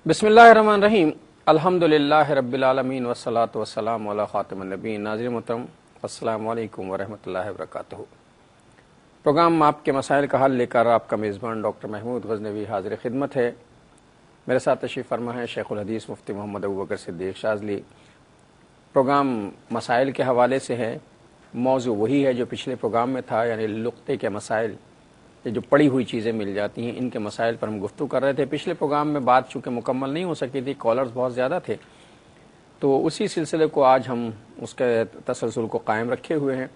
بسم اللہ الرحمن الرحیم الحمدللہ رب العالمین والصلاة والسلام علی خاتم النبیین۔ ناظرین محترم السلام علیکم ورحمۃ اللہ وبرکاتہ۔ پروگرام آپ کے مسائل کا حل لے کر آپ کا میزبان ڈاکٹر محمود غزنوی حاضر خدمت ہے۔ میرے ساتھ تشریف فرما ہے شیخ الحدیث مفتی محمد ابوبکر صدیق شاذلی۔ پروگرام مسائل کے حوالے سے ہے، موضوع وہی ہے جو پچھلے پروگرام میں تھا، یعنی لقطے کے مسائل، یہ جو پڑی ہوئی چیزیں مل جاتی ہیں ان کے مسائل پر ہم گفتگو کر رہے تھے۔ پچھلے پروگرام میں بات چونکہ مکمل نہیں ہو سکی تھی، کالرز بہت زیادہ تھے، تو اسی سلسلے کو آج ہم اس کے تسلسل کو قائم رکھے ہوئے ہیں۔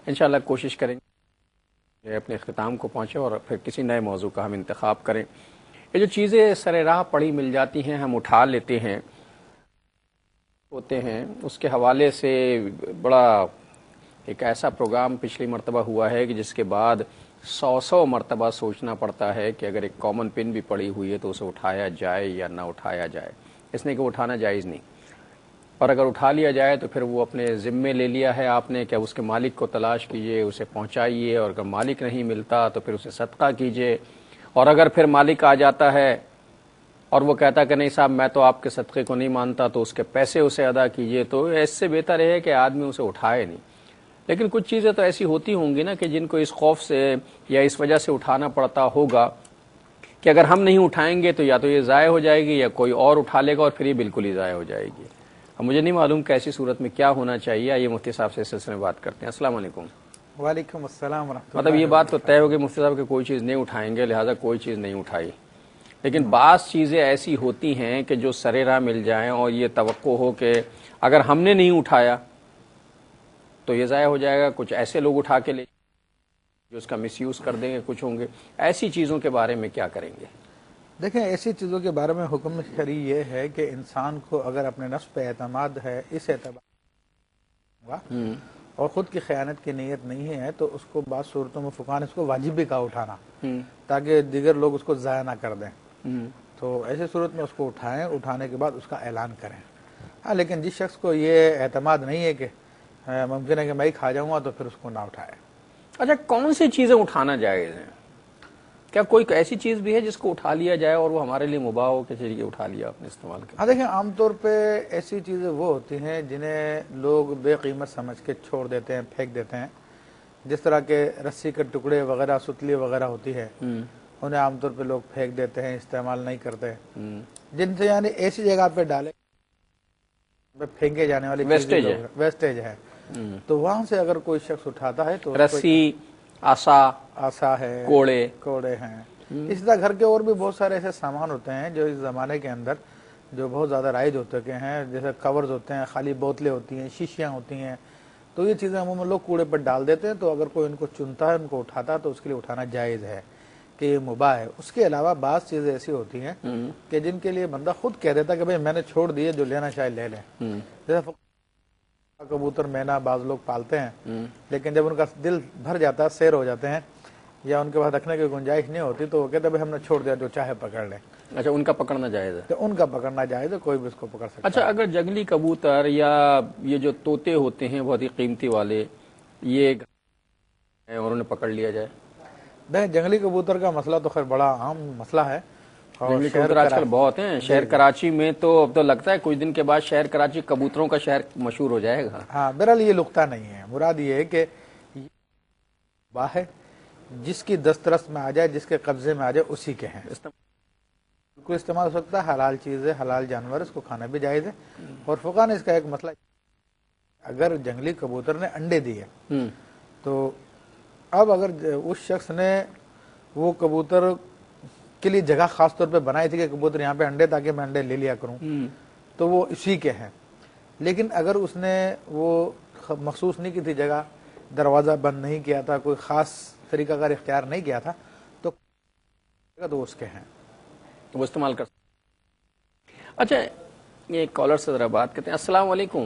انشاءاللہ کوشش کریں گے اپنے اختتام کو پہنچے اور پھر کسی نئے موضوع کا ہم انتخاب کریں۔ یہ جو چیزیں سر راہ پڑی مل جاتی ہیں، ہم اٹھا لیتے ہیں ہوتے ہیں، اس کے حوالے سے بڑا ایک ایسا پروگرام پچھلی مرتبہ ہوا ہے کہ جس کے بعد 100 مرتبہ سوچنا پڑتا ہے کہ اگر ایک کامن پن بھی پڑی ہوئی ہے تو اسے اٹھایا جائے یا نہ اٹھایا جائے۔ اس نے کہ وہ اٹھانا جائز نہیں، اور اگر اٹھا لیا جائے تو پھر وہ اپنے ذمے لے لیا ہے آپ نے کہ اس کے مالک کو تلاش کیجئے، اسے پہنچائیے، اور اگر مالک نہیں ملتا تو پھر اسے صدقہ کیجئے، اور اگر پھر مالک آ جاتا ہے اور وہ کہتا کہ نہیں صاحب میں تو آپ کے صدقے کو نہیں مانتا تو اس کے پیسے اسے ادا کیجئے، تو اس سے بہتر ہے کہ آدمی اسے اٹھائے نہیں۔ لیکن کچھ چیزیں تو ایسی ہوتی ہوں گی نا کہ جن کو اس خوف سے یا اس وجہ سے اٹھانا پڑتا ہوگا کہ اگر ہم نہیں اٹھائیں گے تو یا تو یہ ضائع ہو جائے گی یا کوئی اور اٹھا لے گا اور پھر یہ بالکل ہی ضائع ہو جائے گی۔ اب مجھے نہیں معلوم کہ ایسی صورت میں کیا ہونا چاہیے، یہ مفتی صاحب سے اس سلسلے میں بات کرتے ہیں۔ السلام علیکم۔ وعلیکم السلام ورحمۃ اللہ۔ مطلب یہ بات تو طے ہو گئی مفتی صاحب کہ کوئی چیز نہیں اٹھائیں گے، لہٰذا کوئی چیز نہیں اٹھائی، لیکن بعض چیزیں ایسی ہوتی ہیں کہ جو سر راہ مل جائیں اور یہ توقع ہو کہ اگر ہم نے نہیں اٹھایا تو یہ ضائع ہو جائے گا، کچھ ایسے لوگ اٹھا کے لے جو اس کا مس یوز کر دیں گے، کچھ ہوں گے۔ ایسی چیزوں کے بارے میں کیا کریں گے؟ دیکھیں، ایسی چیزوں کے بارے میں حکم شرعی یہ ہے کہ انسان کو اگر اپنے نفس پہ اعتماد ہے، اس اعتبار ہوا اور خود کی خیانت کی نیت نہیں ہے تو اس کو بعض صورتوں میں فقہا نے اس کو واجب بھی کہا اٹھانا، تاکہ دیگر لوگ اس کو ضائع نہ کر دیں۔ تو ایسی صورت میں اس کو اٹھائیں، اٹھانے کے بعد اس کا اعلان کریں۔ ہاں، لیکن جس شخص کو یہ اعتماد نہیں ہے کہ ممکن ہے کہ میں ہی کھا جاؤں گا، تو پھر اس کو نہ اٹھائے۔ اچھا، کون سی چیزیں اٹھانا جائز ہیں؟ کیا کوئی ایسی چیز بھی ہے جس کو اٹھا لیا جائے اور وہ ہمارے لیے مباح ہو کہ چلیے اٹھا لیا آپ نے، استعمال کیا؟ ہاں دیکھیں، عام طور پہ ایسی چیزیں وہ ہوتی ہیں جنہیں لوگ بے قیمت سمجھ کے چھوڑ دیتے ہیں، پھینک دیتے ہیں، جس طرح کے رسی کے ٹکڑے وغیرہ، ستلی وغیرہ ہوتی ہے، انہیں عام طور پہ لوگ پھینک دیتے ہیں، استعمال نہیں کرتے، جن سے یعنی ایسی جگہ پہ ڈالے پھینکے جانے والی ویسٹیج ہے، تو وہاں سے اگر کوئی شخص اٹھاتا ہے تو رسی، آسا ہے، کوڑے ہیں۔ اسی طرح گھر کے اور بھی بہت سارے ایسے سامان ہوتے ہیں جو اس زمانے کے اندر جو بہت زیادہ رائج ہو چکے ہیں، جیسے کورز ہوتے ہیں، خالی بوتلیں ہوتی ہیں، شیشیاں ہوتی ہیں، تو یہ چیزیں عموماً لوگ کوڑے پر ڈال دیتے ہیں۔ تو اگر کوئی ان کو چنتا ہے، ان کو اٹھاتا ہے، تو اس کے لیے اٹھانا جائز ہے کہ یہ مباح ہے۔ اس کے علاوہ بعض چیزیں ایسی ہوتی ہیں کہ جن کے لیے بندہ خود کہہ دیتا کہ بھئی میں نے چھوڑ دیے، جو لینا چاہے لے لیں۔ جیسے کبوتر، مینا بعض لوگ پالتے ہیں، لیکن جب ان کا دل بھر جاتا ہے، سیر ہو جاتے ہیں، یا ان کے پاس رکھنے کی گنجائش نہیں ہوتی، تو وہ کہتے ہیں بھئی ہم نے چھوڑ دیا، جو چاہے پکڑ لیں۔ اچھا، ان کا پکڑنا جائز ہے؟ تو ان کا پکڑنا جائز ہے، کوئی بھی اس کو پکڑ سکتا ہے۔ اچھا، اگر جنگلی کبوتر یا یہ جو طوطے ہوتے ہیں بہت ہی قیمتی والے، یہ اور انہیں پکڑ لیا جائے؟ دیکھیں، جنگلی کبوتر کا مسئلہ تو خیر بڑا عام مسئلہ ہے، اور جنگلی کبوتر آج کل بہت ہیں شہر کراچی میں، تو اب تو لگتا ہے کچھ دن کے بعد شہر کراچی کبوتروں کا شہر مشہور ہو جائے گا۔ ہاں، بہرحال یہ نقطہ نہیں ہے، مراد یہ ہے کہ باہ ہے، جس کی دسترس میں آ جائے، جس کے قبضے میں آ جائے، اسی کے ہیں، بالکل استعمال ہو سکتا ہے، حلال چیز ہے، حلال جانور، اس کو کھانا بھی جائز ہے۔ اور فقہا نے اس کا ایک مسئلہ، اگر جنگلی کبوتر نے انڈے دیے تو اب اگر اس شخص نے وہ کبوتر کے لیے جگہ خاص طور پہ بنائی تھی کہ کبوتر یہاں پہ انڈے، تاکہ میں انڈے لے لیا کروں، تو وہ اسی کے ہیں۔ لیکن اگر اس نے وہ مخصوص نہیں کی تھی جگہ، دروازہ بند نہیں کیا تھا، کوئی خاص طریقہ کار اختیار نہیں کیا تھا، تو اس کے ہیں، وہ استعمال کر سکتے۔ اچھا، یہ کالر سے ذرا بات کرتے ہیں۔ السلام علیکم۔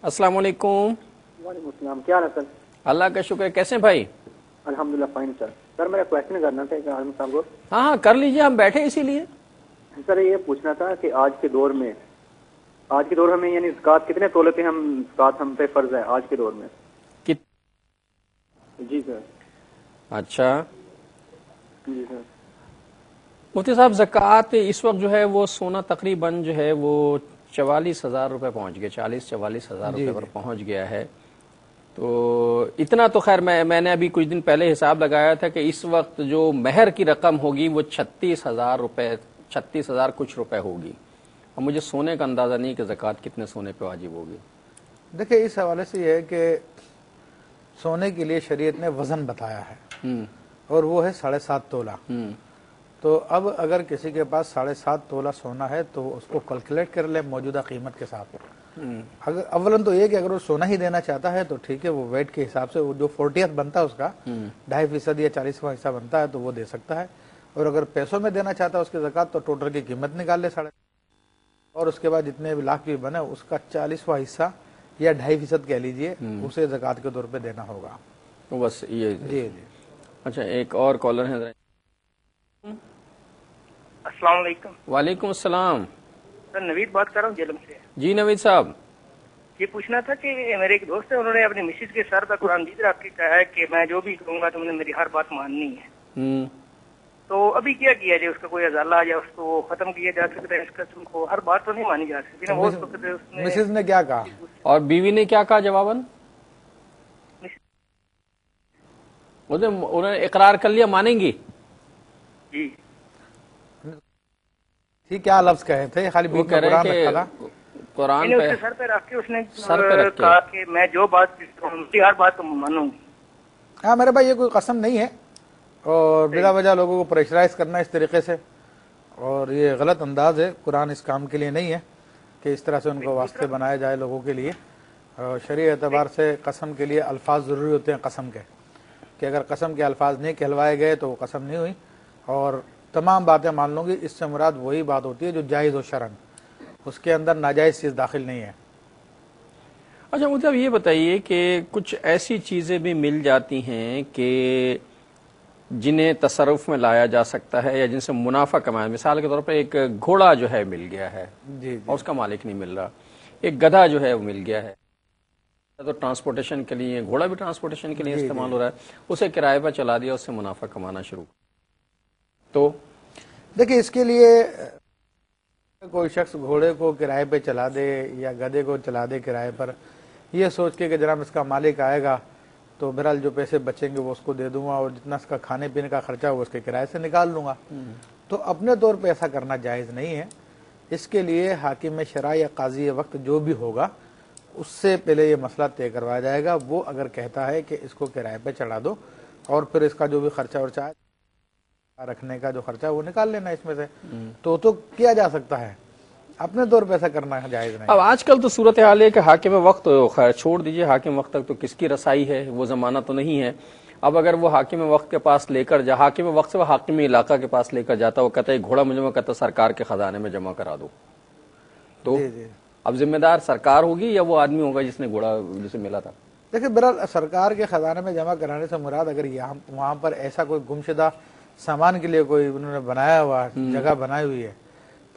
السلام علیکم۔ وعلیکم السلام، کیا حال ہے سر؟ اللہ کا شکر ہے، کیسے ہیں بھائی؟ الحمدللہ فائن سر۔ سر میرا کویشچن کرنا تھا کہ عالم صاحب کو۔ ہاں کر لیجئے، ہم بیٹھے اسی لیے۔ سر یہ پوچھنا تھا کہ آج کے دور میں یعنی زکوٰۃ کتنے تولے پہ زکوٰۃ ہم پہ فرض ہے آج کے دور میں؟ جی سر۔ اچھا، جی سر. مفتی صاحب زکوٰۃ اس وقت جو ہے وہ سونا تقریباً جو ہے وہ 44,000 روپے پہنچ گیا، 44,000 روپے پر پہنچ گیا ہے. تو اتنا تو خیر میں نے ابھی کچھ دن پہلے حساب لگایا تھا کہ اس وقت جو مہر کی رقم ہوگی وہ 36,000 روپے، 36,000 کچھ روپے ہوگی. اور مجھے سونے کا اندازہ نہیں کہ زکوٰۃ کتنے سونے پہ واجب ہوگی. دیکھیں اس حوالے سے یہ ہے کہ سونے کے لیے شریعت نے وزن بتایا ہے اور وہ ہے 7.5 تولہ. تو اب اگر کسی کے پاس 7.5 تولہ سونا ہے تو اس کو کیلکولیٹ کر لے موجودہ قیمت کے ساتھ. اگر اولاً تو یہ کہ اگر وہ سونا ہی دینا چاہتا ہے تو ٹھیک ہے، وہ ویٹ کے حساب سے جو 40th بنتا ہے اس کا 2.5% یا 40واں حصہ بنتا ہے تو وہ دے سکتا ہے. اور اگر پیسوں میں دینا چاہتا ہے اس کی زکوٰۃ تو ٹوٹل کی قیمت نکال لے 7.5، اور اس کے بعد جتنے بھی لاکھ بھی بنے اس کا 40واں حصہ یا 2.5% کہہ لیجئے اسے زکوٰۃ کے طور پہ دینا ہوگا. بس یہ جی. اچھا ایک اور کالر ہے. السلام علیکم. وعلیکم السلام. سر نوید بات کر رہا ہوں جیلم سے. جی نوید صاحب. یہ پوچھنا تھا کہ میرے ایک دوست ہے، انہوں نے اپنی مسز کے سر پہ قرآن مجید رکھ کے کہا ہے کہ میں جو بھی کہوں گا تم نے میری ہر بات ماننی ہے. تو ابھی کیا جائے، اس کا کوئی ازالہ یا اس کو ختم کیا جا سکتا ہے؟ اس کا تم کو ہر بات تو نہیں مانی جا سکتی نا. وہ مسز نے کیا کہا اور بیوی نے کیا کہا جواباً؟ انہوں نے اقرار کر لیا مانیں گی. جی ٹھیک. کیا لفظ کہے تھے؟ خالی وہ کہہ رہے ہیں کہ قرآن پہ سر پہ رکھ کے اس نے سر پہ رکھ کے کہا کہ میں جو بات ہر بات تو مانوں گی. ہاں میرے بھائی یہ کوئی قسم نہیں ہے اور بلا وجہ لوگوں کو پریشرائز کرنا اس طریقے سے، اور یہ غلط انداز ہے. قرآن اس کام کے لیے نہیں ہے کہ اس طرح سے ان کو واسطے بنایا جائے لوگوں کے لیے. شرعی اعتبار سے قسم کے لیے الفاظ ضروری ہوتے ہیں قسم کے، کہ اگر قسم کے الفاظ نہیں کہلوائے گئے تو وہ قسم نہیں ہوئی. اور تمام باتیں مان لوں گی، اس سے مراد وہی بات ہوتی ہے جو جائز و شرعن، اس کے اندر ناجائز چیز داخل نہیں ہے. اچھا مطلب یہ بتائیے کہ کچھ ایسی چیزیں بھی مل جاتی ہیں کہ جنہیں تصرف میں لایا جا سکتا ہے یا جن سے منافع کمایا. مثال کے طور پر ایک گھوڑا جو ہے مل گیا ہے اور اس کا مالک نہیں مل رہا. ایک گدھا جو ہے وہ مل گیا ہے تو ٹرانسپورٹیشن کے لیے، گھوڑا بھی ٹرانسپورٹیشن کے لیے استعمال ہو رہا ہے، اسے کرائے پر چلا دیا، اس سے منافع کمانا شروع. تو دیکھیں اس کے لیے کوئی شخص گھوڑے کو کرائے پہ چلا دے یا گدھے کو چلا دے کرائے پر، یہ سوچ کے کہ جناب اس کا مالک آئے گا تو بہرحال جو پیسے بچیں گے وہ اس کو دے دوں گا اور جتنا اس کا کھانے پینے کا خرچہ وہ اس کے کرائے سے نکال لوں گا، تو اپنے طور پہ ایسا کرنا جائز نہیں ہے. اس کے لیے حاکم شرع یا قاضی وقت جو بھی ہوگا اس سے پہلے یہ مسئلہ طے کروایا جائے گا. وہ اگر کہتا ہے کہ اس کو کرائے پہ چڑھا دو اور پھر اس کا جو بھی خرچہ ورچہ رکھنے کا جو خرچہ وہ نکال لینا اس میں سے، تو کیا جا سکتا ہے. اپنے طور پہ ایسا کرنا جائز نہیں. اب آج کل تو صورتحال ہے کہ حاکم وقت خیر چھوڑ دیجئے، حاکم وقت تک تو کس کی رسائی ہے، وہ زمانہ تو نہیں ہے. اب اگر وہ حاکم وقت کے پاس لے کر حاکم وقت سے وہ حاکم علاقہ کے پاس لے کر جاتا، وہ کہتا ہے گھوڑا مجھے وہ کہتا سرکار کے خزانے میں جمع کرا دو، تو اب ذمہ دار سرکار ہوگی یا وہ آدمی ہوگا جس نے گھوڑا جسے ملا تھا؟ دیکھیں بہرحال سرکار کے خزانے میں جمع کرانے سے مراد اگر وہاں پر ایسا کوئی گمشدہ سامان کے لیے کوئی انہوں نے بنایا ہوا جگہ بنائی ہوئی ہے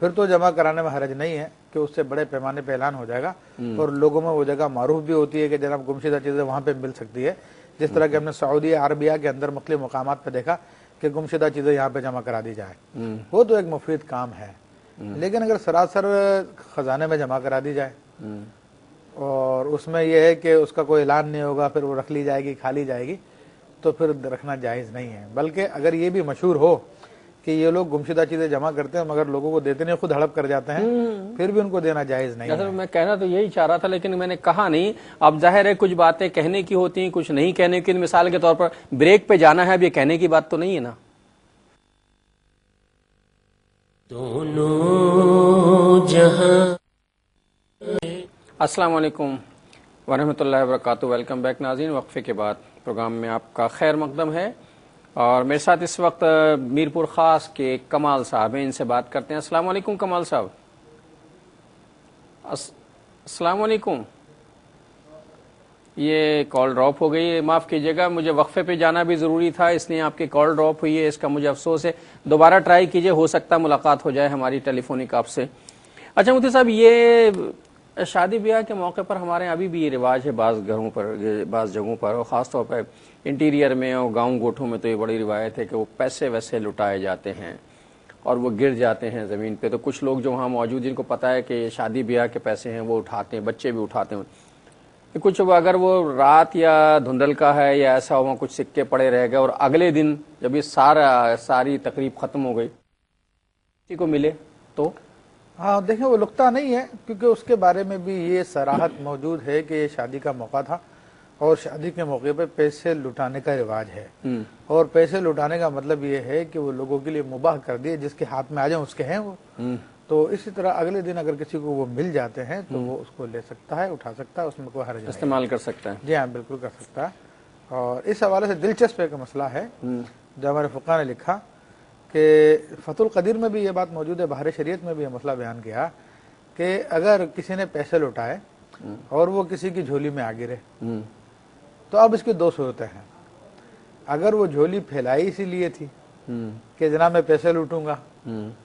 پھر تو جمع کرانے میں حرج نہیں ہے کہ اس سے بڑے پیمانے پہ اعلان ہو جائے گا اور لوگوں میں وہ جگہ معروف بھی ہوتی ہے کہ جناب گمشدہ چیزیں وہاں پہ مل سکتی ہے. جس طرح کہ ہم نے سعودی عربیہ کے اندر مختلف مقامات پہ دیکھا کہ گمشدہ چیزیں یہاں پہ جمع کرا دی جائے، وہ تو ایک مفید کام ہے. لیکن اگر سراسر خزانے میں جمع کرا دی جائے اور اس میں یہ ہے کہ اس کا کوئی اعلان نہیں ہوگا، پھر وہ رکھ لی جائے گی، کھا لی جائے گی، تو پھر رکھنا جائز نہیں ہے. بلکہ اگر یہ بھی مشہور ہو کہ یہ لوگ گمشدہ چیزیں جمع کرتے ہیں مگر لوگوں کو دیتے نہیں، خود ہڑپ کر جاتے ہیں، پھر بھی ان کو دینا جائز نہیں ہے. میں کہنا تو یہی چاہ رہا تھا لیکن میں نے کہا نہیں. اب ظاہر ہے کچھ باتیں کہنے کی ہوتی ہیں، کچھ نہیں کہنے کی. مثال کے طور پر بریک پہ جانا ہے، اب یہ کہنے کی بات تو نہیں ہے نا. دونوں جہاں. السلام علیکم ورحمۃ اللہ وبرکاتہ. ویلکم بیک ناظرین. وقفے کے بعد پروگرام میں آپ کا خیر مقدم ہے اور میرے ساتھ اس وقت میرپور خاص کے کمال صاحب ہیں، ان سے بات کرتے ہیں. السلام علیکم کمال صاحب. السلام علیکم. یہ کال ڈراپ ہو گئی، معاف کیجیے گا، مجھے وقفے پہ جانا بھی ضروری تھا اس لیے آپ کی کال ڈراپ ہوئی ہے، اس کا مجھے افسوس ہے. دوبارہ ٹرائی کیجیے، ہو سکتا ہے ملاقات ہو جائے ہماری ٹیلی فونک آپ سے. اچھا مفتی صاحب، یہ شادی بیاہ کے موقع پر ہمارے یہاں ابھی بھی یہ رواج ہے بعض گھروں پر، بعض جگہوں پر، اور خاص طور پر انٹیریئر میں اور گاؤں گوٹھوں میں تو یہ بڑی روایت ہے کہ وہ پیسے ویسے لٹائے جاتے ہیں اور وہ گر جاتے ہیں زمین پہ. تو کچھ لوگ جو وہاں موجود جن کو پتہ ہے کہ شادی بیاہ کے پیسے ہیں وہ اٹھاتے ہیں، بچے بھی اٹھاتے ہیں. کچھ اگر وہ رات یا دھندل کا ہے یا ایسا ہوا کچھ سکے پڑے رہ گئے اور اگلے دن جب یہ ساری تقریب ختم ہو گئی کسی کو ملے تو ہاں دیکھیں وہ لقطہ نہیں ہے، کیونکہ اس کے بارے میں بھی یہ صراحت موجود ہے کہ یہ شادی کا موقع تھا اور شادی کے موقع پہ پیسے لٹانے کا رواج ہے. اور پیسے لٹانے کا مطلب یہ ہے کہ وہ لوگوں کے لیے مباح کر دیے، جس کے ہاتھ میں آ جائیں اس کے ہیں وہ. تو اسی طرح اگلے دن اگر کسی کو وہ مل جاتے ہیں تو وہ اس کو لے سکتا ہے، اٹھا سکتا ہے، اس میں کوئی حرج نہیں، استعمال کر سکتا ہے. جی ہاں بالکل کر سکتا ہے. اور اس حوالے سے دلچسپ ایک مسئلہ ہے جو ہمارے فقہاء نے لکھا کہ فتح القدیر میں بھی یہ بات موجود ہے، بہار شریعت میں بھی یہ مسئلہ بیان کیا کہ اگر کسی نے پیسے لوٹائے اور وہ کسی کی جھولی میں آ گرے تو اب اس کی دو صورتیں ہیں. اگر وہ جھولی پھیلائی اسی لیے تھی کہ جناب میں پیسے لوٹوں گا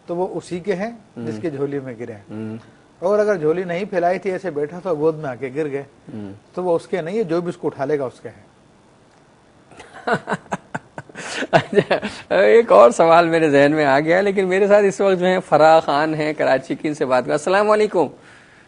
تو وہ اسی کے ہیں جس کی جھولی میں گرے ہیں، اور اگر جھولی نہیں پھیلائی تھی ایسے بیٹھا تو گود میں آ کے گر گئے تو وہ اس کے نہیں ہے، جو بھی اس کو اٹھا لے گا اس کے ہیں. ایک اور سوال میرے ذہن میں آ گیا، لیکن میرے ساتھ اس وقت جو ہیں فرا خان ہیں کراچی کی، ان سے بات کریں. السلام علیکم.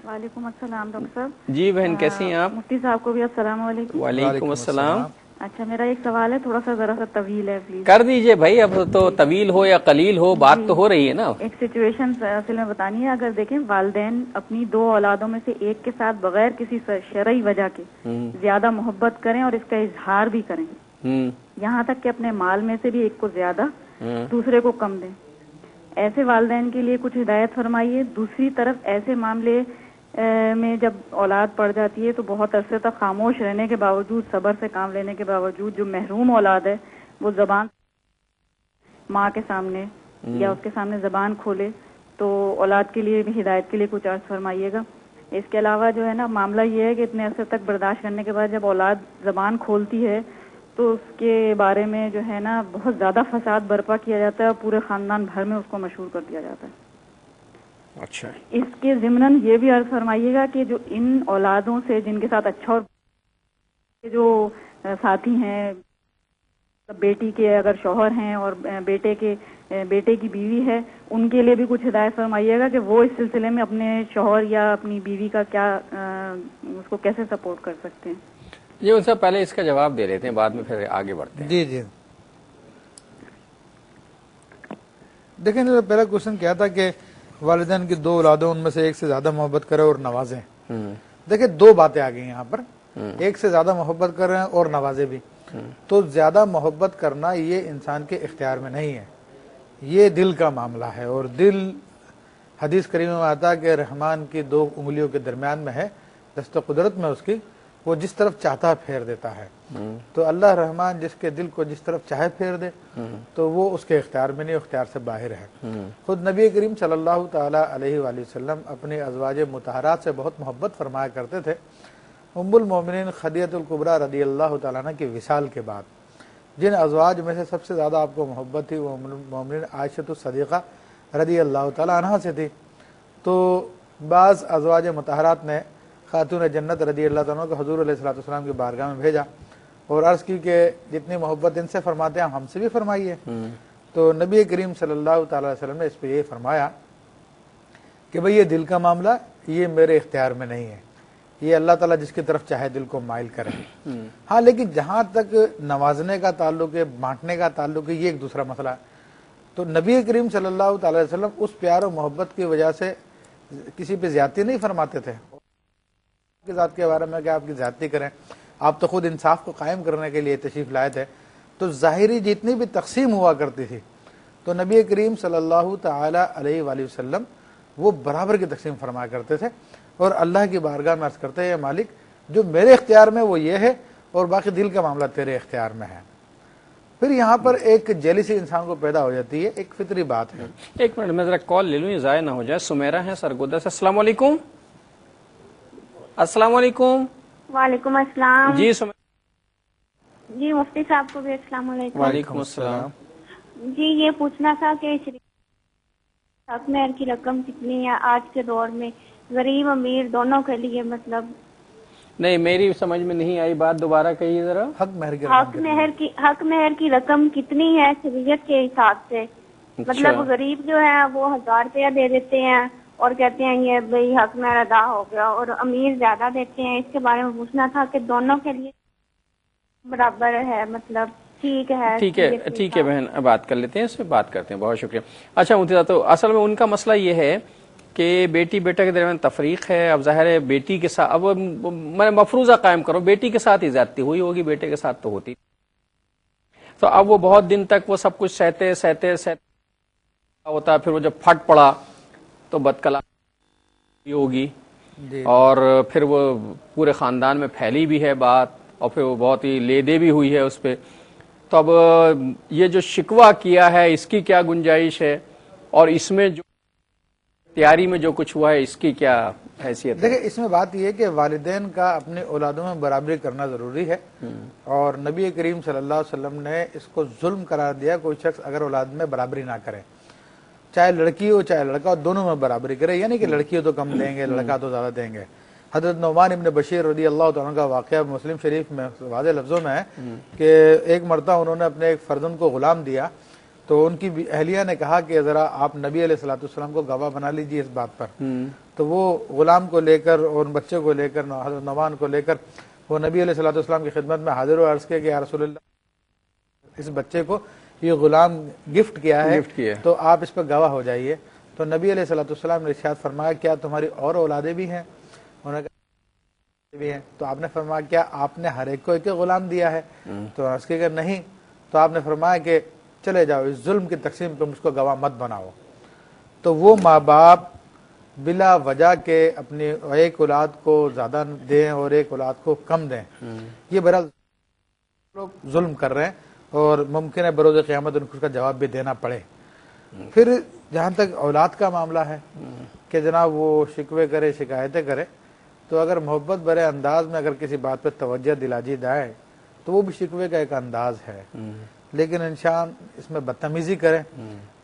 وعلیکم السلام ڈاکٹر صاحب. جی بہن کیسی ہیں آپ؟ مفتی صاحب کو بھی السلام علیکم. وعلیکم السلام. اچھا میرا ایک سوال ہے، تھوڑا سا ذرا سا طویل ہے، پلیز کر دیجئے بھائی. اب تو طویل ہو یا قلیل ہو بات تو ہو رہی ہے نا. ایک سچویشن اصل میں بتانی ہے. اگر دیکھیں والدین اپنی دو اولادوں میں سے ایک کے ساتھ بغیر کسی شرعی وجہ کے زیادہ محبت کریں اور اس کا اظہار بھی کریں، یہاں تک کہ اپنے مال میں سے بھی ایک کو زیادہ دوسرے کو کم دیں، ایسے والدین کے لیے کچھ ہدایت فرمائیے. دوسری طرف ایسے معاملے میں جب اولاد پڑ جاتی ہے تو بہت عرصے تک خاموش رہنے کے باوجود، صبر سے کام لینے کے باوجود، جو محروم اولاد ہے وہ زبان ماں کے سامنے یا اس کے سامنے زبان کھولے، تو اولاد کے لیے بھی ہدایت کے لیے کچھ عرض فرمائیے گا. اس کے علاوہ جو ہے نا معاملہ یہ ہے کہ اتنے عرصے تک برداشت کرنے کے بعد جب اولاد زبان کھولتی ہے تو اس کے بارے میں جو ہے نا بہت زیادہ فساد برپا کیا جاتا ہے اور پورے خاندان بھر میں اس کو مشہور کر دیا جاتا ہے. اچھا، اس کے ضمناً یہ بھی عرض فرمائیے گا کہ جو ان اولادوں سے جن کے ساتھ اچھا اور جو ساتھی ہیں، بیٹی کے اگر شوہر ہیں اور بیٹے کی بیوی ہے، ان کے لیے بھی کچھ ہدایت فرمائیے گا کہ وہ اس سلسلے میں اپنے شوہر یا اپنی بیوی کا کیا اس کو کیسے سپورٹ کر سکتے ہیں. یہ ان سے پہلے اس کا جواب دے لیتے ہیں، بعد میں پھر آگے بڑھتے ہیں. جی جی دیکھیں پہلا کوشچن کیا تھا کہ والدین کی دو اولادوں ان میں سے ایک سے زیادہ محبت کرے اور نوازیں. دیکھیں دو باتیں آ گئی یہاں پر، ایک سے زیادہ محبت کر رہے ہیں اور نوازے بھی. تو زیادہ محبت کرنا یہ انسان کے اختیار میں نہیں ہے، یہ دل کا معاملہ ہے. اور دل حدیث کریمہ میں آتا ہے کہ رحمان کی دو انگلیوں کے درمیان میں ہے، دست قدرت میں اس کی، وہ جس طرف چاہتا پھیر دیتا ہے. تو اللہ رحمان جس کے دل کو جس طرف چاہے پھیر دے تو وہ اس کے اختیار میں نہیں، اختیار سے باہر ہے. خود نبی کریم صلی اللہ تعالی علیہ وآلہ وسلم اپنے ازواج مطہرات سے بہت محبت فرمایا کرتے تھے. ام المومنین خدیجہ الکبریٰ رضی اللہ تعالیٰ عنہ کی وصال کے بعد جن ازواج میں سے سب سے زیادہ آپ کو محبت تھی وہ ام المومنین عائشہ الصدیقہ رضی اللہ تعالیٰ عنہ سے تھی. تو بعض ازواج مطہرات نے خاتون جنت رضی اللہ تعالیٰ عنہ کو حضور علیہ الصلوۃ والسلام کی بارگاہ میں بھیجا اور عرض کی کہ جتنی محبت ان سے فرماتے ہیں ہم سے بھی فرمائیے. تو نبی کریم صلی اللہ تعالی علیہ وسلم نے اس پہ یہ فرمایا کہ بھئی یہ دل کا معاملہ یہ میرے اختیار میں نہیں ہے، یہ اللہ تعالیٰ جس کی طرف چاہے دل کو مائل کرے. ہاں لیکن جہاں تک نوازنے کا تعلق ہے، بانٹنے کا تعلق ہے، یہ ایک دوسرا مسئلہ ہے. تو نبی کریم صلی اللہ تعالی علیہ وسلم اس پیار و محبت کی وجہ سے کسی پہ زیادتی نہیں فرماتے تھے. آپ کی ذات کے بارے میں کہ آپ کی زیادتی کریں، آپ تو خود انصاف کو قائم کرنے کے لیے تشریف لائے تھے. تو ظاہری جتنی بھی تقسیم ہوا کرتی تھی تو نبی کریم صلی اللہ تعالی علیہ وآلہ وسلم وہ برابر کی تقسیم فرمایا کرتے تھے اور اللہ کی بارگاہ میں عرض کرتے ہیں مالک جو میرے اختیار میں وہ یہ ہے اور باقی دل کا معاملہ تیرے اختیار میں ہے. پھر یہاں پر ایک جیلسی انسان کو پیدا ہو جاتی ہے، ایک فطری بات ہے. ایک منٹ میں ذرا کال لے لوں، یہ ضائع نہ ہو جائے. سمیرہ ہیں سرگودا سے. السلام علیکم. السلام علیکم. وعلیکم السلام. جی جی مفتی صاحب کو بھی السلام علیکم. وعلیکم السلام. جی یہ پوچھنا تھا کہ مہر کی رقم کتنی ہے آج کے دور میں، غریب امیر دونوں کے لیے مطلب نہیں میری سمجھ میں نہیں آئی بات، دوبارہ کہیے ذرا. حق مہر کے حق مہر کی رقم کتنی ہے شریعت کے حساب سے؟ مطلب غریب جو ہے وہ 1000 روپیہ دے دیتے ہیں اور کہتے ہیں یہ بھائی حق مہر ادا ہو گیا، اور امیر زیادہ دیتے ہیں. اس کے بارے میں پوچھنا تھا کہ دونوں کے لیے برابر ہے، مطلب ٹھیک ہے؟ ٹھیک ہے بہن، بات کر لیتے ہیں، اس پہ بات کرتے ہیں. بہت شکریہ. اچھا مفتی صاحب، تو اصل میں ان کا مسئلہ یہ ہے کہ بیٹی بیٹا کے درمیان تفریق ہے. اب ظاہر ہے بیٹی کے ساتھ، اب میں مفروضہ قائم کروں، بیٹی کے ساتھ ہی زیادتی ہوئی ہوگی، بیٹے کے ساتھ تو ہوتی. تو اب وہ بہت دن تک وہ سب کچھ سہتے ہوتا، پھر وہ جب پھٹ پڑا تو بدکلا ہوگی، اور پھر وہ پورے خاندان میں پھیلی بھی ہے بات، اور پھر وہ بہت ہی لے دے بھی ہوئی ہے اس پہ. تو اب یہ جو شکوہ کیا ہے اس کی کیا گنجائش ہے، اور اس میں جو تیاری میں جو کچھ ہوا ہے اس کی کیا حیثیت ہے؟ دیکھیں، اس میں بات یہ ہے کہ والدین کا اپنے اولادوں میں برابری کرنا ضروری ہے، اور نبی کریم صلی اللہ علیہ وسلم نے اس کو ظلم قرار دیا کوئی شخص اگر اولاد میں برابری نہ کرے، چاہے لڑکی ہو چاہے لڑکا ہو، دونوں میں برابری کرے. یعنی کہ لڑکی ہو تو کم دیں گے، لڑکا تو زیادہ دیں گے. حضرت نعمان ابن بشیر رضی اللہ تعالیٰ کا واقعہ مسلم شریف میں واضح لفظوں میں ہے کہ ایک مرتبہ انہوں نے اپنے ایک فرزند کو غلام دیا، تو ان کی اہلیہ نے کہا کہ ذرا آپ نبی علیہ الصلوۃ والسلام کو گواہ بنا لیجیے اس بات پر. تو وہ غلام کو لے کر اور بچے کو لے کر، حضرت نعمان کو لے کر وہ نبی علیہ الصلوۃ والسلام کی خدمت میں حاضر و عرض کیا کہ یا رسول اللہ، اس بچے کو یہ غلام گفٹ کیا ہے تو آپ اس پہ گواہ ہو جائیے. تو نبی علیہ الصلوۃ والسلام نے ارشاد فرمایا کیا تمہاری اور اولادیں بھی ہیں؟ انہوں نے کہا بھی ہیں. تو آپ نے فرمایا کیا آپ نے ہر ایک کو ایک غلام دیا ہے؟ تو عرض کیا کہ نہیں. تو آپ نے فرمایا کہ چلے جاؤ اس ظلم کی تقسیم پہ مجھ کو گواہ مت بناؤ. تو وہ ماں باپ بلا وجہ کے اپنی ایک اولاد کو زیادہ دیں اور ایک اولاد کو کم دیں، یہ بہرحال لوگ ظلم کر رہے ہیں، اور ممکن ہے بروز قیامت ان کو اس کا جواب بھی دینا پڑے. پھر جہاں تک اولاد کا معاملہ ہے کہ جناب وہ شکوے کرے، شکایتیں کرے، تو اگر محبت بھرے انداز میں اگر کسی بات پہ توجہ دلا دی جائے تو وہ بھی شکوے کا ایک انداز ہے. لیکن انسان اس میں بدتمیزی کرے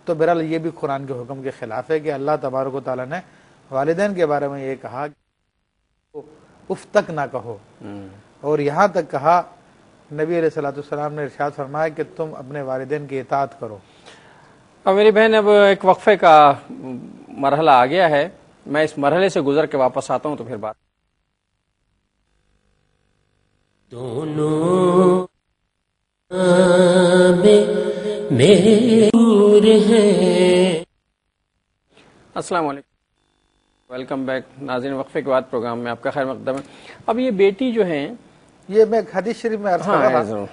تو بہرحال یہ بھی قرآن کے حکم کے خلاف ہے کہ اللہ تبارک و تعالیٰ نے والدین کے بارے میں یہ کہا کہ اف تک نہ کہو، اور یہاں تک کہا نبی علیہ الصلوۃ والسلام نے ارشاد فرمایا کہ تم اپنے والدین کی اطاعت کرو. اور میری بہن، اب ایک وقفے کا مرحلہ آ گیا ہے، میں اس مرحلے سے گزر کے واپس آتا ہوں تو پھر بات. دونوں میرے نور ہیں. السلام علیکم، ویلکم بیک ناظرین. وقفے کے بعد پروگرام میں آپ کا خیر مقدم ہے. اب یہ بیٹی جو ہیں، یہ میں حدیث شریف میں عرض کر رہا تھا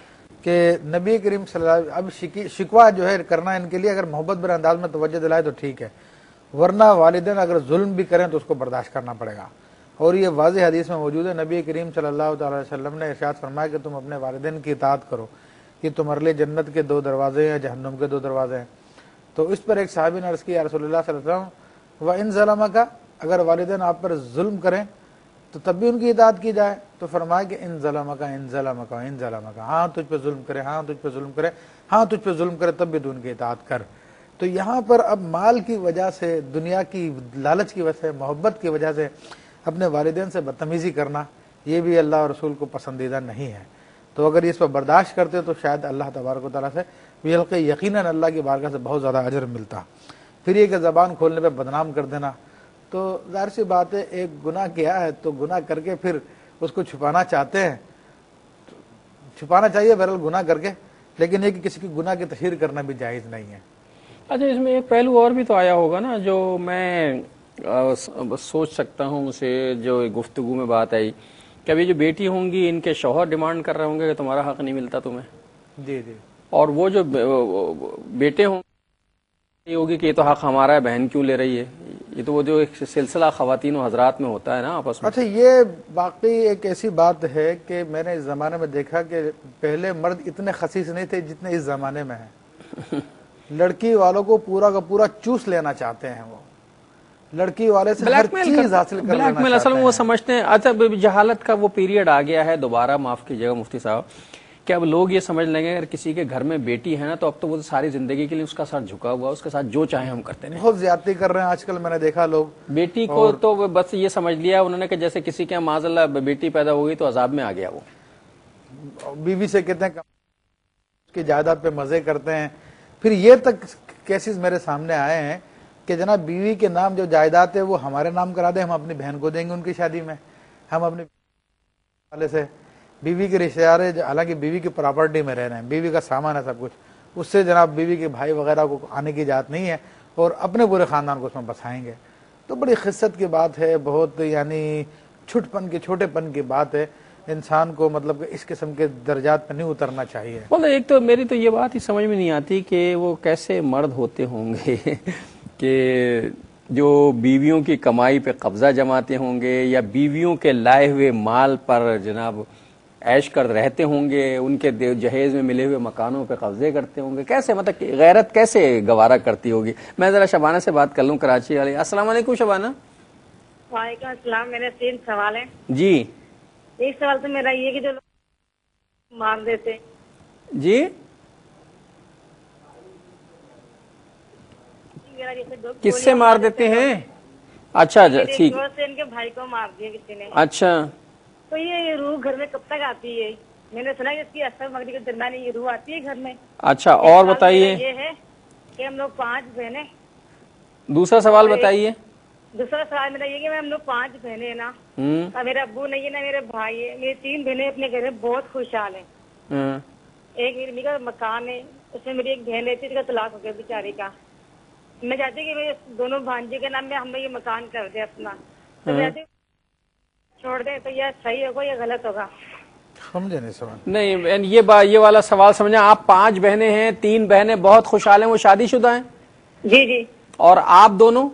کہ نبی کریم صلی اللہ علیہ وسلم اب شکوہ جو ہے کرنا ان کے لیے اگر محبت بھرے انداز میں توجہ دلائے تو ٹھیک ہے، ورنہ والدین اگر ظلم بھی کریں تو اس کو برداشت کرنا پڑے گا. اور یہ واضح حدیث میں موجود ہے، نبی کریم صلی اللہ تعالی وسلم نے ارشاد فرمایا کہ تم اپنے والدین کی اطاعت کرو، یہ تمہارے لیے جنت کے 2 دروازے ہیں، جہنم کے 2 دروازے ہیں. تو اس پر ایک صحابی نے عرض کی یا رسول اللہ صلی اللہ علیہ وسلم وَإِن ظَلَمَكَ، اگر والدین آپ پر ظلم کریں تو تب بھی ان کی اطاعت کی جائے؟ تو فرمایا کہ ان ظلمک، ہاں تجھ پہ ظلم کرے، ہاں تجھ پہ ظلم کرے، ہاں تجھ پہ ظلم کرے تب بھی تو ان کی اطاعت کر. تو یہاں پر اب مال کی وجہ سے، دنیا کی لالچ کی وجہ سے، محبت کی وجہ سے اپنے والدین سے بدتمیزی کرنا، یہ بھی اللہ اور رسول کو پسندیدہ نہیں ہے. تو اگر اس پر برداشت کرتے تو شاید اللہ تبارک و تعالیٰ سے بلکہ یقیناً اللہ کی بارگاہ سے بہت زیادہ اجر ملتا. پھر یہ کہ زبان کھولنے پہ بدنام کر دینا، تو ظاہر سی بات ہے ایک گناہ کیا ہے تو گناہ کر کے پھر اس کو چھپانا چاہتے ہیں، چھپانا چاہیے بہرحال گناہ کر کے، لیکن یہ کہ کسی کی گناہ کی تشہیر کرنا بھی جائز نہیں ہے. اچھا، اس میں ایک پہلو اور بھی تو آیا ہوگا نا جو میں سوچ سکتا ہوں، اسے جو گفتگو میں بات آئی کہ ابھی جو بیٹی ہوں گی ان کے شوہر ڈیمانڈ کر رہے ہوں گے کہ تمہارا حق نہیں ملتا تمہیں، جی جی، اور وہ جو بیٹے ہوں یہ ہوگی کہ یہ تو حق ہمارا ہے، بہن کیوں لے رہی ہے. یہ تو وہ جو ایک سلسلہ خواتین و حضرات میں ہوتا ہے نا آپس میں. اچھا، یہ واقعی ایک ایسی بات ہے کہ میں نے اس زمانے میں دیکھا کہ پہلے مرد اتنے خسیس نہیں تھے جتنے اس زمانے میں ہیں. لڑکی والوں کو پورا کا پورا چوس لینا چاہتے ہیں، وہ لڑکی والے سے ہر چیز حاصل کر لینا چاہتے ہیں. اصل میں وہ سمجھتے ہیں. اچھا، جہالت کا وہ پیریڈ آ گیا ہے دوبارہ، معاف کیجیے گا مفتی صاحب، کہ اب لوگ یہ سمجھ لیں گے اگر کسی کے گھر میں بیٹی ہے نا تو اب تو وہ ساری زندگی کے لیے اس کا ساتھ جھکا ہوا، اس کے ساتھ جو چاہے ہم کرتے ہیں. بہت زیادتی کر رہے ہیں آج کل، میں نے دیکھا لوگ بیٹی کو تو بس یہ سمجھ لیا انہوں نے کہ جیسے کسی کے معاذ اللہ بیٹی پیدا ہو گئی تو عذاب میں آ گیا. وہ بیوی سے کہتے ہیں اس کی جائیداد پہ مزے کرتے ہیں. پھر یہ تک کیسز میرے سامنے آئے ہیں کہ جناب بیوی کے نام جو جائیداد ہے وہ ہمارے نام کرا دیں، ہم اپنی بہن کو دیں گے ان کی شادی میں، ہم اپنے والے سے بیوی کے رشتے دار حالانکہ بیوی کی پراپرٹی میں رہ رہے ہیں، بیوی کا سامان ہے سب کچھ، اس سے جناب بیوی کے بھائی وغیرہ کو آنے کی اجازت نہیں ہے اور اپنے پورے خاندان کو اس میں بسائیں گے. تو بڑی خست کی بات ہے، بہت یعنی چھوٹے پن کی بات ہے. انسان کو مطلب کہ اس قسم کے درجات پہ نہیں اترنا چاہیے. ایک تو میری تو یہ بات ہی سمجھ میں نہیں آتی کہ وہ کیسے مرد ہوتے ہوں گے کہ جو بیویوں کی کمائی پہ قبضہ جماتے ہوں گے یا بیویوں کے لائے ہوئے مال پر جناب عیش کر رہتے ہوں گے، ان کے جہیز میں ملے ہوئے مکانوں پہ قبضے کرتے ہوں گے. کیسے مطلب کہ غیرت کیسے گوارا کرتی ہوگی. میں ذرا شبانہ سے بات کر لوں، کراچی والی. السلام علیکم شبانہ. وعلیکم السلام. میرے 3 سوال ہیں. جی. ایک سوال تو میرا یہ کہ جو لوگ مار دیتے. جی کس سے مار دیتے ہیں؟ اچھا ٹھیک. ان کے بھائی کو مار دیا کسی نے. اچھا تو یہ روح گھر میں کب تک آتی ہے؟ میں نے سنا کہ اس کی اثر مغرب کے درمیان یہ روح آتی ہے گھر میں. اچھا اور بتائیے. یہ ہے کہ ہم لوگ 5 بہنیں. دوسرا سوال بتائیے. دوسرا سوال میرا یہ کہ ہم لوگ 5 بہنیں ہیں نا، اور میرے ابو نہیں ہے نا میرے بھائی ہے. میری 3 بہنیں اپنے گھر میں بہت خوشحال ہیں. ایک میری امی کا مکان ہے، اس میں میری ایک بہن رہتی ہے، اس کا طلاق ہو گیا بیچاری کا. میں چاہتی ہوں کہ میرے دونوں بھانجے کے نام میں ہمیں یہ مکان کر دے اپنا. تو میں چھوڑ دیں تو یہ صحیح ہوگا یا غلط ہوگا؟ سمجھے نہیں سمجھ نہیں یہ والا سوال سمجھا. آپ 5 بہنیں ہیں، 3 بہنیں بہت خوشحال ہیں، وہ شادی شدہ ہیں. جی جی. اور آپ دونوں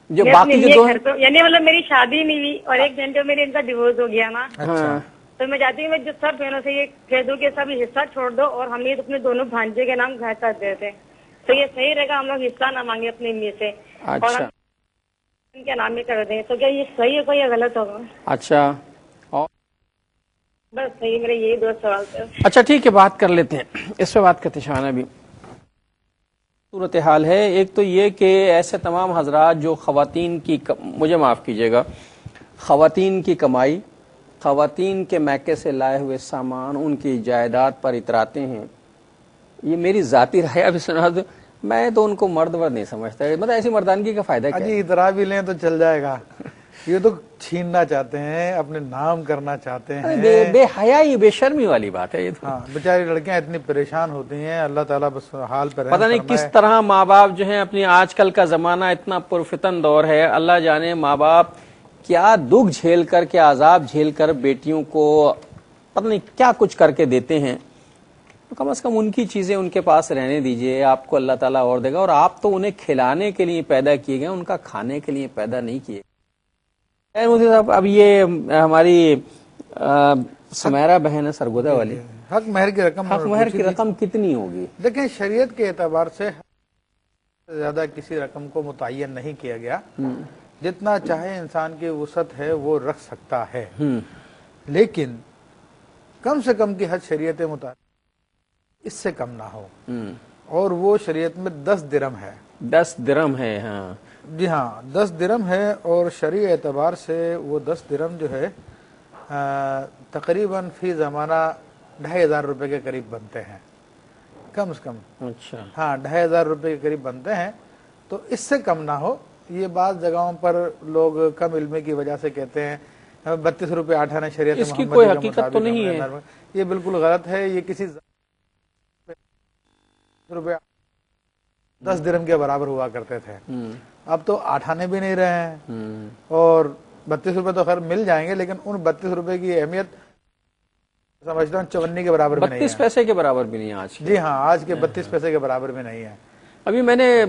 جو باقی جو 2 ہیں یعنی مطلب میری شادی نہیں ہوئی اور ایک بہن جو میری ان کا ڈیورس ہو گیا نا. تو میں چاہتی ہوں میں جو سب بہنوں سے یہ کہہ دوں کہ سب حصہ چھوڑ دو اور ہم یہ اپنے دونوں بھانجے کے نام گھر کر دیتے. تو یہ صحیح رہے گا، ہم لوگ حصہ نہ مانگے اپنی امی سے اور ہم ان کے نام میں کر دیں. تو کیا یہ صحیح ہوگا یا غلط ہوگا؟ اچھا بس صحیح. میرے یہی 2 سوال تھے. اچھا ٹھیک ہے، بات کر لیتے ہیں اس پہ. بات کرتے شانہ بھی صورتحال ہے. ایک تو یہ کہ ایسے تمام حضرات جو خواتین کی مجھے معاف کیجیے گا، خواتین کی کمائی، خواتین کے میکے سے لائے ہوئے سامان، ان کی جائیداد پر اتراتے ہیں. یہ میری ذاتی رائے ابھی سنا دو، میں تو ان کو مرد ورد نہیں سمجھتا. مطلب ایسی مردانگی کا فائدہ کیا ہے؟ اترا بھی لیں تو چل جائے گا. یہ تو چھیننا چاہتے ہیں، اپنے نام کرنا چاہتے ہیں. بے حیائی بے شرمی والی بات ہے یہ تو. ہاں بیچاری لڑکیاں اتنی پریشان ہوتی ہیں، اللہ تعالیٰ بس حال پہ پتہ نہیں کس طرح ماں باپ جو ہیں اپنی، آج کل کا زمانہ اتنا پرفتن دور ہے، اللہ جانے ماں باپ کیا دکھ جھیل کر، کیا عذاب جھیل کر بیٹیوں کو پتہ نہیں کیا کچھ کر کے دیتے ہیں. تو کم از کم ان کی چیزیں ان کے پاس رہنے دیجئے، آپ کو اللہ تعالیٰ اور دے گا. اور آپ تو انہیں کھلانے کے لیے پیدا کیے گئے، ان کا کھانے کے لیے پیدا نہیں کیے. مودی صاحب اب یہ ہماری سمیرہ بہن ہے سرگودا والی، حق مہر کی رقم کتنی ہوگی؟ دیکھیں شریعت کے اعتبار سے زیادہ کسی رقم کو متعین نہیں کیا گیا. جتنا چاہے انسان کی وسعت ہے وہ رکھ سکتا ہے، لیکن کم سے کم کی حد شریعت مطابق اس سے کم نہ ہو. اور وہ شریعت میں 10 درہم ہے. 10 درہم ہے. ہاں جی ہاں 10 درہم ہے. اور شرعی اعتبار سے وہ 10 درہم جو ہے تقریباً فی زمانہ 2500 روپے کے قریب بنتے ہیں کم از کم. اچھا ہاں 2500 روپے کے قریب بنتے ہیں. تو اس سے کم نہ ہو. یہ بعض جگہوں پر لوگ کم علمی کی وجہ سے کہتے ہیں 32 روپے 8 آنا شریعت اس کی کوئی حقیقت تو نہیں ہے. یہ بالکل غلط ہے. یہ کسی روپے 10 درہم کے برابر ہوا کرتے تھے. اب تو 8 آنے بھی نہیں رہے ہیں اور 32 روپے تو خیر مل جائیں گے، لیکن ان 32 روپے کی اہمیت سمجھتا ہوں 54 کے برابر بھی نہیں ہے. 32 پیسے کے برابر بھی نہیں آج. جی ہاں آج کے 32 پیسے کے برابر بھی نہیں ہے. ابھی میں نے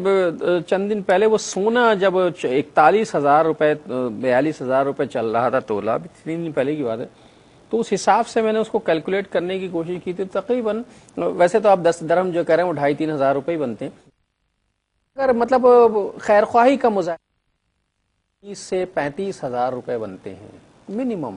چند دن پہلے وہ سونا جب 41,000 روپے 42,000 روپے چل رہا تھا تولہ، ابھی 3 دن پہلے کی بات ہے، تو اس حساب سے میں نے اس کو کیلکولیٹ کرنے کی کوشش کی تھی. تقریباً ویسے تو آپ 10 درہم جو کہہ رہے ہیں وہ 2,500-3 ہزار روپے ہی بنتے ہیں. اگر مطلب خیر خواہی کا مظاہرہ 30 سے 35,000 روپے بنتے ہیں منیمم.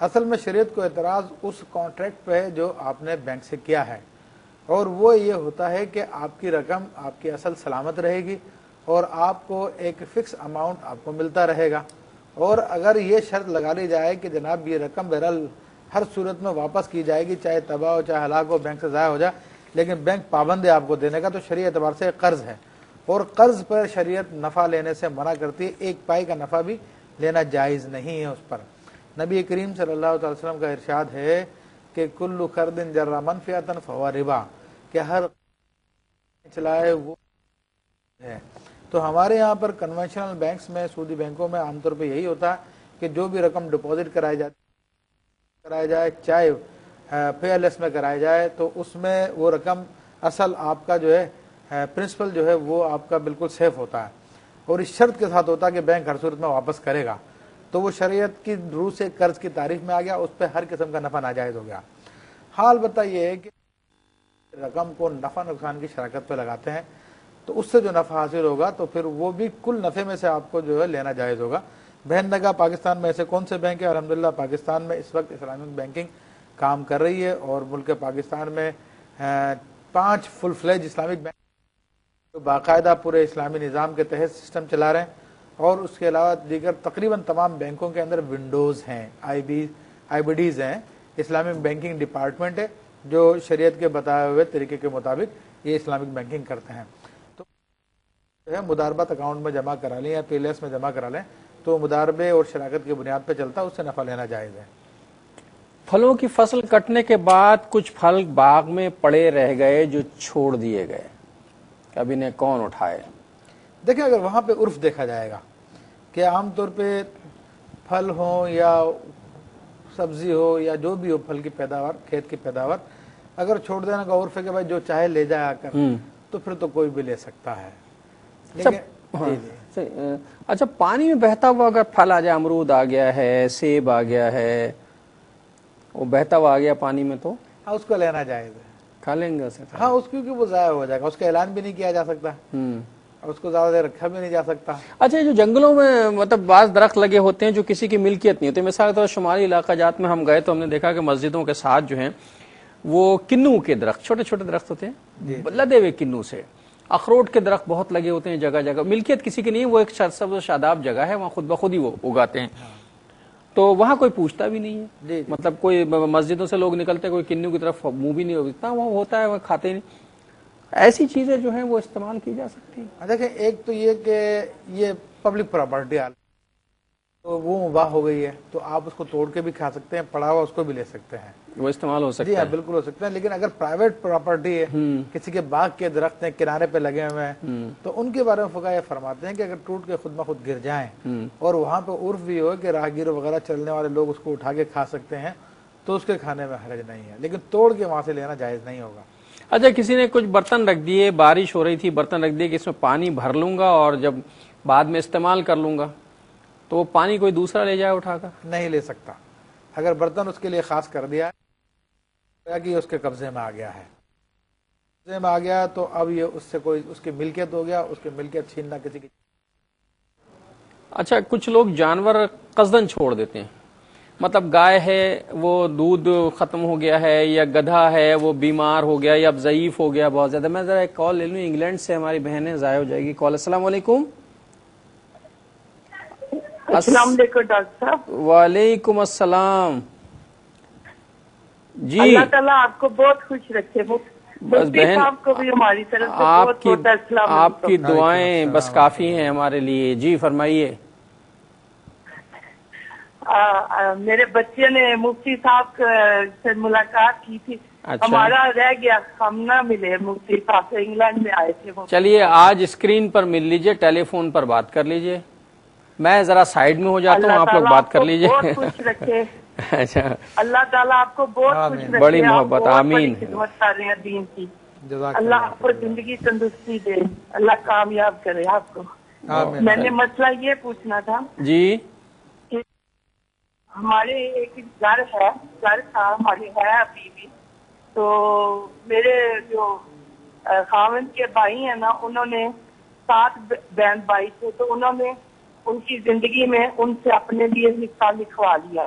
اصل میں شریعت کو اعتراض اس کانٹریکٹ پہ ہے جو آپ نے بینک سے کیا ہے، اور وہ یہ ہوتا ہے کہ آپ کی رقم، آپ کی اصل سلامت رہے گی اور آپ کو ایک فکس اماؤنٹ آپ کو ملتا رہے گا. اور اگر یہ شرط لگا لی جائے کہ جناب یہ رقم بہرحال ہر صورت میں واپس کی جائے گی، چاہے تباہ ہو چاہے ہلاک ہو، بینک سے ضائع ہو جائے، لیکن بینک پابند ہے آپ کو دینے کا، تو شرعی اعتبار سے قرض ہے، اور قرض پر شریعت نفع لینے سے منع کرتی ہے. ایک پائی کا نفع بھی لینا جائز نہیں ہے اس پر. نبی کریم صلی اللہ علیہ وسلم کا ارشاد ہے کہ کل قرض جر منفعۃ فہو ربا، کہ ہر چلائے وہ ہے. تو ہمارے یہاں پر کنونشنل بینکس میں، سودی بینکوں میں عام طور پہ یہی ہوتا ہے کہ جو بھی رقم ڈپازٹ کرائی جائے، چاہے پے ایل ایس میں کرائی جائے، تو اس میں وہ رقم اصل آپ کا جو ہے پرنسپل جو ہے وہ آپ کا بالکل سیف ہوتا ہے، اور اس شرط کے ساتھ ہوتا ہے کہ بینک ہر صورت میں واپس کرے گا. تو وہ شریعت کی روح سے قرض کی تعریف میں آ گیا، اس پہ ہر قسم کا نفع ناجائز ہو گیا. حال البتہ یہ ہے کہ رقم کو نفع نقصان کی شراکت پہ لگاتے ہیں تو اس سے جو نفع حاصل ہوگا تو پھر وہ بھی کل نفع میں سے آپ کو جو ہے لینا جائز ہوگا. بہن نگاہ پاکستان میں ایسے کون سے بینک ہیں؟ الحمدللہ پاکستان میں اس وقت اسلامک بینکنگ کام کر رہی ہے، اور ملک پاکستان میں 5 فل فلیج اسلامک بینک جو باقاعدہ پورے اسلامی نظام کے تحت سسٹم چلا رہے ہیں، اور اس کے علاوہ دیگر تقریباً تمام بینکوں کے اندر ونڈوز ہیں، آئی بی ڈیز ہیں، اسلامک بینکنگ ڈپارٹمنٹ ہے جو شریعت کے بتائے ہوئے طریقے کے مطابق یہ اسلامک بینکنگ کرتے ہیں. تو جو ہے مداربت اکاؤنٹ میں جمع کرا لیں یا پی ایل ایس میں جمع کرا لیں تو مداربے اور شراکت کی بنیاد پہ چلتا ہے، اس سے نفع لینا جائز ہے. پھلوں کی فصل کٹنے کے بعد کچھ پھل باغ میں پڑے رہ گئے جو چھوڑ دیے گئے، اب انہیں کون اٹھائے؟ دیکھیں اگر وہاں پہ عرف دیکھا جائے گا کہ عام طور پہ پھل ہوں یا سبزی ہو یا جو بھی ہو پھل کی پیداوار، کھیت کی پیداوار، اگر چھوڑ دینے کا عرف ہے کہ بھائی جو چاہے لے جائے آ کر، تو پھر تو کوئی بھی لے سکتا ہے. اچھا، پانی میں بہتا ہوا اگر پھل آ جائے، امرود آ گیا ہے، سیب آ گیا ہے، وہ بہتا ہوا آ گیا پانی میں، تو ہاں اس کو لینا جائز ہے، کھا لیں گے اسے؟ ہاں اس کیونکہ وہ ضائع ہو جائے گا، اس کا اعلان بھی نہیں کیا جا سکتا، اس کو زیادہ دیر رکھا بھی نہیں جا سکتا. اچھا، جو جنگلوں میں مطلب بعض درخت لگے ہوتے ہیں جو کسی کی ملکیت نہیں ہوتی، مثال کے طور پر شمالی علاقہ جات میں ہم گئے تو ہم نے دیکھا کہ مسجدوں کے ساتھ جو ہیں وہ کنو کے درخت، چھوٹے چھوٹے درخت ہوتے ہیں لدے ہوئے کنو سے، اخروٹ کے درخت بہت لگے ہوتے ہیں جگہ جگہ، ملکیت کسی کی نہیں ہے، وہ ایک سبز و شاداب جگہ ہے، وہاں خود بخود ہی وہ اگاتے ہیں، تو وہاں کوئی پوچھتا بھی نہیں ہے. مطلب کوئی مسجدوں سے لوگ نکلتے کوئی کنو کی طرف منہ بھی نہیں ہوتا، وہاں ہوتا ہے وہ کھاتے نہیں. ایسی چیزیں جو ہیں وہ استعمال کی جا سکتی ہیں. دیکھیں ایک تو یہ کہ یہ پبلک پراپرٹی تو وہ مباح ہو گئی ہے، تو آپ اس کو توڑ کے بھی کھا سکتے ہیں، پڑا ہوا اس کو بھی لے سکتے ہیں، وہ استعمال ہو سکتا ہے. ہے، بالکل ہو سکتا ہے. لیکن اگر پرائیویٹ پراپرٹی ہے، کسی کے باغ کے درخت ہیں کنارے پہ لگے ہوئے ہیں، تو ان کے بارے میں فقہاء یہ فرماتے ہیں کہ اگر ٹوٹ کے خود بخود گر جائیں اور وہاں پہ عرف بھی ہو کہ راہگیر وغیرہ چلنے والے لوگ اس کو اٹھا کے کھا سکتے ہیں تو اس کے کھانے میں حرج نہیں ہے، لیکن توڑ کے وہاں سے لینا جائز نہیں ہوگا. اچھا، کسی نے کچھ برتن رکھ دیے، بارش ہو رہی تھی، برتن رکھ دیے کہ اس میں پانی بھر لوں گا اور جب بعد میں استعمال کر لوں گا، تو وہ پانی کوئی دوسرا لے جائے اٹھا کر؟ نہیں لے سکتا. اگر برتن اس کے لیے خاص کر دیا ہے کہ اس کے قبضے میں آ گیا ہے، قبضے میں آ گیا تو اب یہ اس سے کوئی اس کی ملکیت ہو گیا، اس کی ملکیت چھیننا کسی کی. اچھا، کچھ لوگ جانور قصدن چھوڑ دیتے ہیں، مطلب گائے ہے وہ دودھ ختم ہو گیا ہے، یا گدھا ہے وہ بیمار ہو گیا یا اب ضعیف ہو گیا بہت زیادہ. میں ذرا ایک کال لے لوں، انگلینڈ سے ہماری بہنیں ضائع ہو جائے گی کال. السلام علیکم. السلام علیکم ڈاکٹر صاحب. وعلیکم السلام. جی اللہ تعالیٰ آپ کو بہت خوش رکھے. بس بہن آپ کو بھی ہماری طرف سے بہت بہت السلام. آپ کی دعائیں بس کافی ہیں ہمارے لیے. جی فرمائیے. میرے بچے نے مفتی صاحب سے ملاقات کی تھی. ہمارا رہ گیا، ہم نہ ملے. مفتی صاحب سے انگلینڈ میں آئے تھے. چلیے آج اسکرین پر مل لیجئے، ٹیلی فون پر بات کر لیجئے. میں ذرا سائیڈ میں ہو جاتا ہوں، آپ لوگ بات کر لیجئے. بہت خوش رکھے. اچھا، اللہ تعالیٰ آپ کو بہت خوش رکھے. بڑی محبت. آمین. خدمت کر رہے ہیں دین کی. اللہ آپ کو زندگی تندرستی دے، اللہ کامیاب کرے آپ کو. میں نے مسئلہ یہ پوچھنا تھا. جی. ہمارے ایک گھر تھا ہمارے ہے ابھی بھی. تو میرے جو خاوند کے بھائی ہیں نا، انہوں نے 7 بہن بھائی تھے، تو انہوں نے ان کی زندگی میں ان سے اپنے لیے حصہ لکھوا لیا.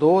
2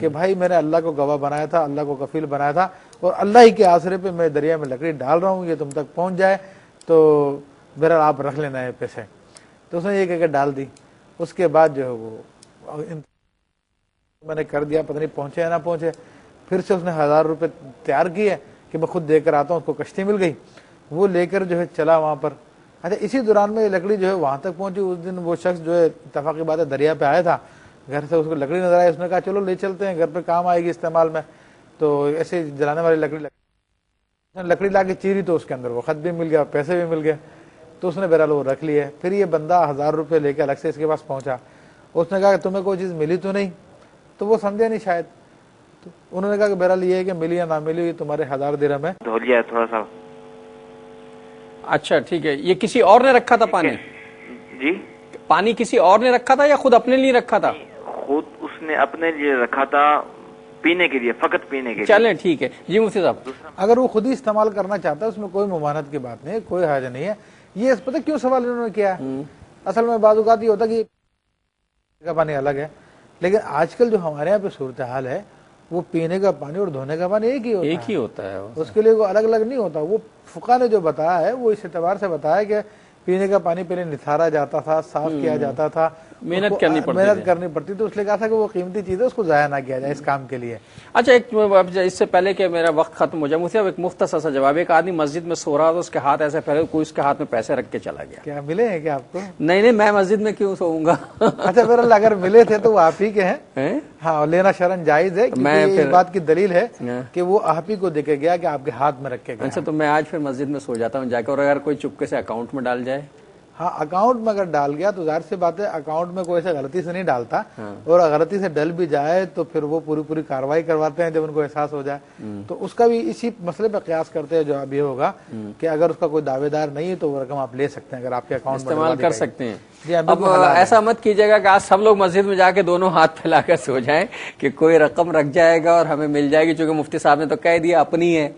کہ بھائی میں نے اللہ کو گواہ بنایا تھا, اللہ کو کفیل بنایا تھا, اور اللہ ہی کے آسرے پہ میں دریا میں لکڑی ڈال رہا ہوں, یہ تم تک پہنچ جائے تو بہرحال آپ رکھ لینا ہے پیسے. تو اس نے یہ کہہ کے ڈال دی. اس کے بعد جو ہے وہ میں نے کر دیا, پتہ نہیں پہنچے یا نہ پہنچے. پھر سے اس نے 1000 روپے تیار کیے کہ میں خود دے کر آتا ہوں. اس کو کشتی مل گئی, وہ لے کر جو ہے چلا وہاں پر. اچھا اسی دوران میں یہ لکڑی جو ہے وہاں تک پہنچی. اس دن وہ شخص جو ہے اتفاقی بات ہے دریا پہ آیا تھا, گھر سے اس کو لکڑی نظر آئی, اس نے کہا چلو لے چلتے ہیں, گھر پہ کام آئے گی استعمال میں. تو ایسے جلانے والی لکڑی لا کے چیری تو اس کے اندر وہ خط بھی مل گیا, پیسے بھی مل گئے. تو اس نے بہرحال وہ رکھ لیے. پھر یہ بندہ 1000 روپے لے کے الگ سے اس کے پاس پہنچا. اس نے کہا کہ تمہیں کوئی چیز ملی تو نہیں؟ تو وہ سمجھے نہیں شاید. تو انہوں نے کہا کہ بہرحال یہ ہے کہ ملی یا نہ ملی, یہ تمہارے 1000 درہم ہے. دھو لیا تھوڑا سا. اچھا ٹھیک ہے. یہ کسی اور نے رکھا تھا پانی؟ جی پانی کسی اور نے رکھا تھا یا خود اپنے لیے رکھا تھا؟ خود اس نے اپنے لیے رکھا تھا, پینے کے لیے, فقط پینے کے لیے. چلیں ٹھیک ہے. جی مفتی صاحب, اگر وہ خود ہی استعمال کرنا چاہتا ہے اس میں کوئی ممانعت کی بات نہیں ہے, کوئی حاجہ نہیں ہے. یہ پتہ کیوں سوال انہوں نے کیا ہے؟ اصل میں بعض اوقات یہ ہوتا کہ کا پانی الگ ہے, لیکن آج کل جو ہمارے یہاں پہ صورتحال ہے وہ پینے کا پانی اور دھونے کا پانی ایک ہی ہوتا ہے. اس کے لیے وہ الگ الگ نہیں ہوتا. وہ فقہ نے جو بتایا ہے وہ اس اعتبار سے بتایا کہ پینے کا پانی پہلے نتھارا جاتا تھا, صاف کیا جاتا تھا, محنت کرنی پڑتی, تو اس لیے کہا تھا کہ وہ قیمتی چیز ہے, اس کو ضائع نہ کیا جائے اس کام کے لیے. اچھا ایک اس سے پہلے کہ میرا وقت ختم ہو جائے, مجھے ایک مختصر سا جواب. ایک آدمی مسجد میں سو رہا تھا, اس کے ہاتھ ایسے پھیلے, کوئی اس کے ہاتھ میں پیسے رکھ کے چلا گیا. کیا ملے ہیں کیا آپ کو؟ نہیں میں مسجد میں کیوں سوؤں گا. اچھا بہرحال اگر ملے تھے تو وہ آپ ہی کے ہیں, ہاں لینا شرعاً جائز ہے. اس بات کی دلیل ہے کہ وہ آپ ہی کو دے کے گیا کہ آپ کے ہاتھ میں رکھ کے گیا. اچھا تو میں آج پھر مسجد میں سو جاتا ہوں جا کے, اور اگر کوئی چپکے سے اکاؤنٹ میں ڈال جائے. ہاں اکاؤنٹ میں اگر ڈال گیا تو ظاہر سی بات ہے اکاؤنٹ میں کوئی ایسے غلطی سے نہیں ڈالتا, اور غلطی سے ڈل بھی جائے تو پھر وہ پوری کاروائی کرواتے ہیں جب ان کو احساس ہو جائے. تو اس کا بھی اسی مسئلے پہ قیاس کرتے ہیں جو اب یہ ہوگا کہ اگر اس کا کوئی دعوے دار نہیں ہے تو وہ رقم آپ لے سکتے ہیں, اگر آپ کے اکاؤنٹ میں استعمال کر سکتے ہیں. اب ایسا مت کیجیے گا کہ آج سب لوگ مسجد میں جا کے دونوں ہاتھ پھیلا کر سو جائیں کہ کوئی رقم رکھ جائے گا اور ہمیں مل جائے گی, چونکہ مفتی صاحب نے تو کہہ دیا اپنی ہے.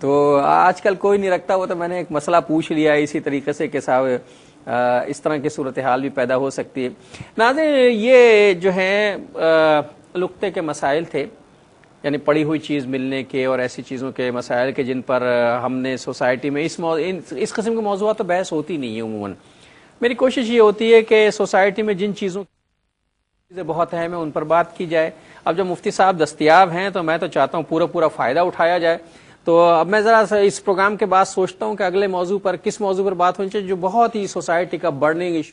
تو آج کل کوئی نہیں رکھتا. وہ تو میں نے ایک مسئلہ پوچھ لیا اسی طریقے سے کہ صاحب اس طرح کی صورتحال بھی پیدا ہو سکتی ہے. ناظرین یہ جو ہیں لقطے کے مسائل تھے, یعنی پڑی ہوئی چیز ملنے کے اور ایسی چیزوں کے مسائل کے جن پر ہم نے سوسائٹی میں اس قسم کے موضوعات تو بحث ہوتی نہیں ہے عموماً. میری کوشش یہ ہوتی ہے کہ سوسائٹی میں جن چیزیں بہت اہم ہیں ان پر بات کی جائے. اب جب مفتی صاحب دستیاب ہیں تو میں تو چاہتا ہوں پورا فائدہ اٹھایا جائے. تو اب میں ذرا اس پروگرام کے بعد سوچتا ہوں کہ اگلے موضوع پر کس موضوع پر بات ہونی چاہیے جو بہت ہی سوسائٹی کا برننگ ایشو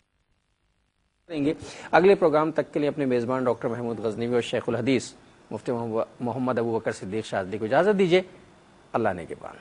دیں گے. اگلے پروگرام تک کے لیے اپنے میزبان ڈاکٹر محمود غزنوی اور شیخ الحدیث مفتی محمد ابوبکر صدیق شاذلی کو اجازت دیجیے. اللہ نے کے بان.